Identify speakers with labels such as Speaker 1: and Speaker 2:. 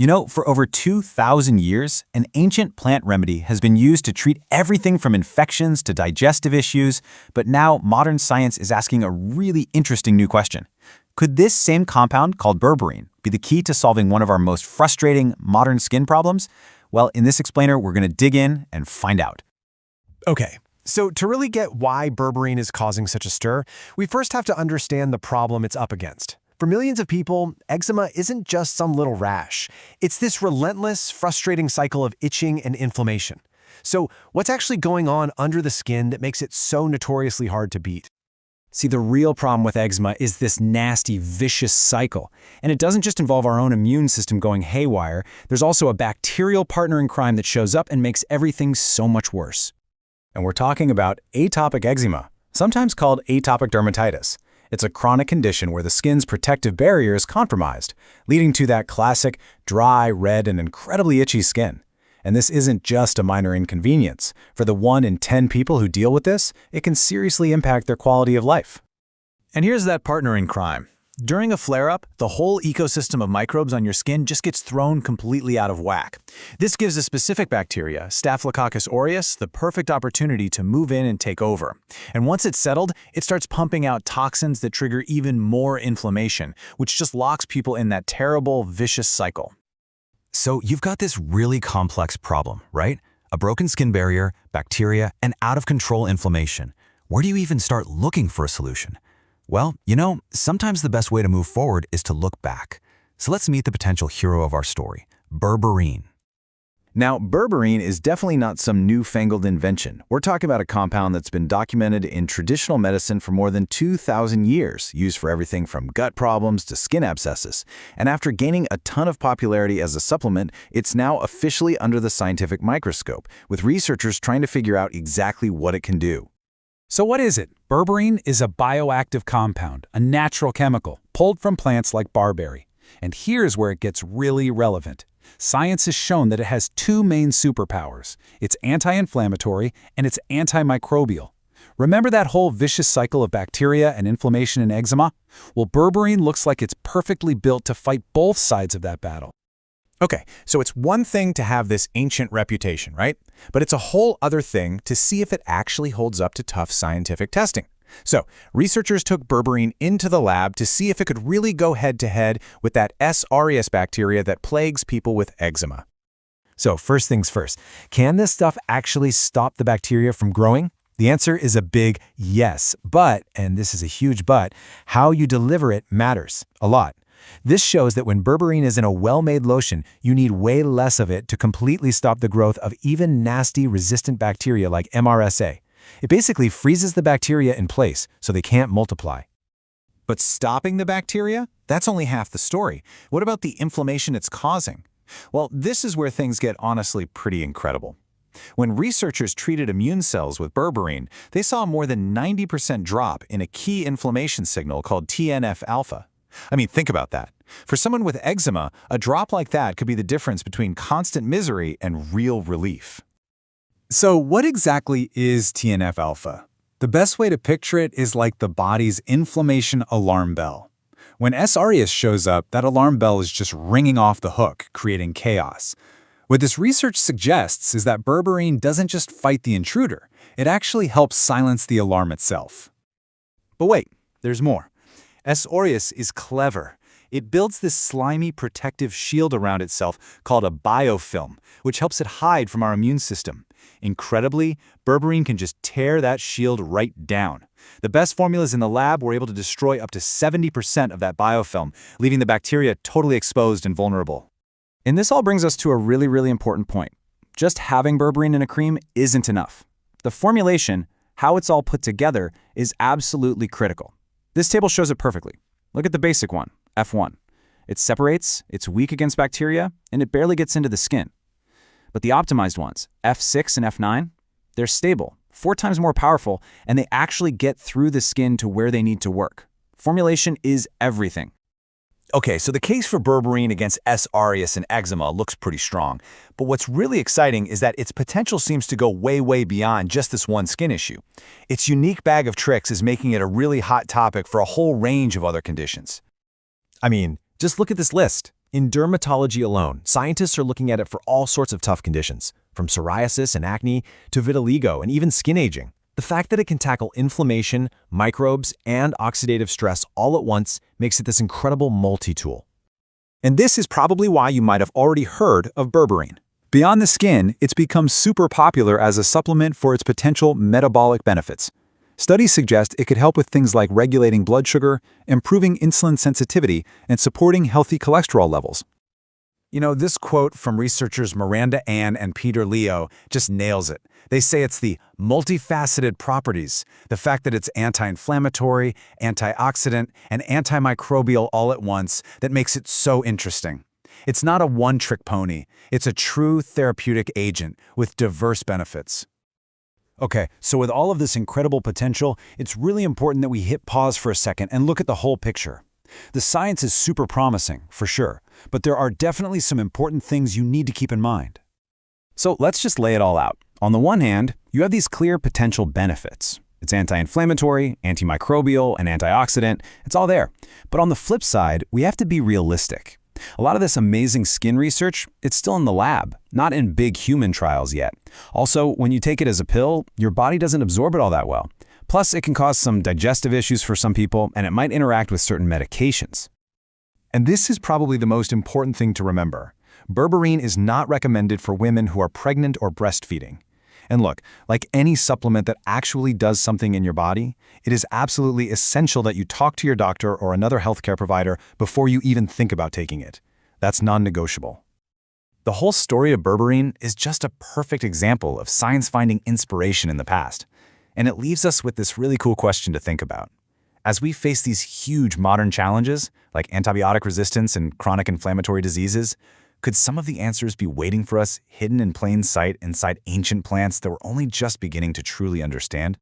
Speaker 1: You know, for over 2,000 years, an ancient plant remedy has been used to treat everything from infections to digestive issues, but now modern science is asking a really interesting new question. Could this same compound, called berberine, be the key to solving one of our most frustrating modern skin problems? Well, in this explainer, we're going to dig in and find out.
Speaker 2: Okay, so to really get why berberine is causing such a stir, we first have to understand the problem it's up against. For millions of people, eczema isn't just some little rash. It's this relentless, frustrating cycle of itching and inflammation. So what's actually going on under the skin that makes it so notoriously hard to beat?
Speaker 3: See, the real problem with eczema is this nasty, vicious cycle. And it doesn't just involve our own immune system going haywire. There's also a bacterial partner in crime that shows up and makes everything so much worse.
Speaker 1: And we're talking about atopic eczema, sometimes called atopic dermatitis. It's a chronic condition where the skin's protective barrier is compromised, leading to that classic dry, red, and incredibly itchy skin. And this isn't just a minor inconvenience. For the 1 in 10 people who deal with this, it can seriously impact their quality of life.
Speaker 4: And here's that partner in crime. During a flare-up, the whole ecosystem of microbes on your skin just gets thrown completely out of whack. This gives a specific bacteria, Staphylococcus aureus, the perfect opportunity to move in and take over. And once it's settled, it starts pumping out toxins that trigger even more inflammation, which just locks people in that terrible, vicious cycle.
Speaker 5: So you've got this really complex problem, right? A broken skin barrier, bacteria, and out-of-control inflammation. Where do you even start looking for a solution? Well, you know, sometimes the best way to move forward is to look back. So let's meet the potential hero of our story, berberine.
Speaker 1: Now, berberine is definitely not some newfangled invention. We're talking about a compound that's been documented in traditional medicine for more than 2,000 years, used for everything from gut problems to skin abscesses. And after gaining a ton of popularity as a supplement, it's now officially under the scientific microscope, with researchers trying to figure out exactly what it can do.
Speaker 6: So what is it? Berberine is a bioactive compound, a natural chemical, pulled from plants like barberry. And here's where it gets really relevant. Science has shown that it has two main superpowers. It's anti-inflammatory and it's antimicrobial. Remember that whole vicious cycle of bacteria and inflammation in eczema? Well, berberine looks like it's perfectly built to fight both sides of that battle.
Speaker 4: Okay, so it's one thing to have this ancient reputation, right? But it's a whole other thing to see if it actually holds up to tough scientific testing. So, researchers took berberine into the lab to see if it could really go head-to-head with that S. aureus bacteria that plagues people with eczema.
Speaker 2: So first things first, can this stuff actually stop the bacteria from growing? The answer is a big yes, but, and this is a huge but, how you deliver it matters a lot. This shows that when berberine is in a well-made lotion, you need way less of it to completely stop the growth of even nasty resistant bacteria like MRSA. It basically freezes the bacteria in place so they can't multiply.
Speaker 4: But stopping the bacteria? That's only half the story. What about the inflammation it's causing? Well, this is where things get honestly pretty incredible. When researchers treated immune cells with berberine, they saw more than 90% drop in a key inflammation signal called TNF-alpha. I mean, think about that. For someone with eczema, a drop like that could be the difference between constant misery and real relief.
Speaker 6: So what exactly is TNF-alpha? The best way to picture it is like the body's inflammation alarm bell. When S. aureus shows up, that alarm bell is just ringing off the hook, creating chaos. What this research suggests is that berberine doesn't just fight the intruder, it actually helps silence the alarm itself.
Speaker 1: But wait, there's more. S. aureus is clever. It builds this slimy protective shield around itself called a biofilm, which helps it hide from our immune system. Incredibly, berberine can just tear that shield right down. The best formulas in the lab were able to destroy up to 70% of that biofilm, leaving the bacteria totally exposed and vulnerable. And this all brings us to a really important point. Just having berberine in a cream isn't enough. The formulation, how it's all put together, is absolutely critical. This table shows it perfectly. Look at the basic one, F1. It separates, it's weak against bacteria, and it barely gets into the skin. But the optimized ones, F6 and F9, they're stable, 4 times more powerful, and they actually get through the skin to where they need to work. Formulation is everything. Okay, so the case for berberine against S. aureus and eczema looks pretty strong. But what's really exciting is that its potential seems to go way beyond just this one skin issue. Its unique bag of tricks is making it a really hot topic for a whole range of other conditions.
Speaker 2: I mean, just look at this list. In dermatology alone, scientists are looking at it for all sorts of tough conditions, from psoriasis and acne to vitiligo and even skin aging. The fact that it can tackle inflammation, microbes, and oxidative stress all at once makes it this incredible multi-tool.
Speaker 1: And this is probably why you might have already heard of berberine. Beyond the skin, it's become super popular as a supplement for its potential metabolic benefits. Studies suggest it could help with things like regulating blood sugar, improving insulin sensitivity, and supporting healthy cholesterol levels. You know, this quote from researchers Miranda Ann and Peter Leo just nails it. They say it's the multifaceted properties, the fact that it's anti-inflammatory, antioxidant, and antimicrobial all at once that makes it so interesting. It's not a one-trick pony. It's a true therapeutic agent with diverse benefits.
Speaker 6: Okay, so with all of this incredible potential, it's really important that we hit pause for a second and look at the whole picture. The science is super promising, for sure, but there are definitely some important things you need to keep in mind.
Speaker 3: So let's just lay it all out. On the one hand, you have these clear potential benefits. It's anti-inflammatory, antimicrobial, and antioxidant. It's all there. But on the flip side, we have to be realistic. A lot of this amazing skin research, it's still in the lab, not in big human trials yet. Also, when you take it as a pill, your body doesn't absorb it all that well. Plus, it can cause some digestive issues for some people, and it might interact with certain medications.
Speaker 1: And this is probably the most important thing to remember. Berberine is not recommended for women who are pregnant or breastfeeding. And look, like any supplement that actually does something in your body, it is absolutely essential that you talk to your doctor or another healthcare provider before you even think about taking it. That's non-negotiable. The whole story of berberine is just a perfect example of science finding inspiration in the past. And it leaves us with this really cool question to think about. As we face these huge modern challenges, like antibiotic resistance and chronic inflammatory diseases, could some of the answers be waiting for us hidden in plain sight inside ancient plants that we're only just beginning to truly understand?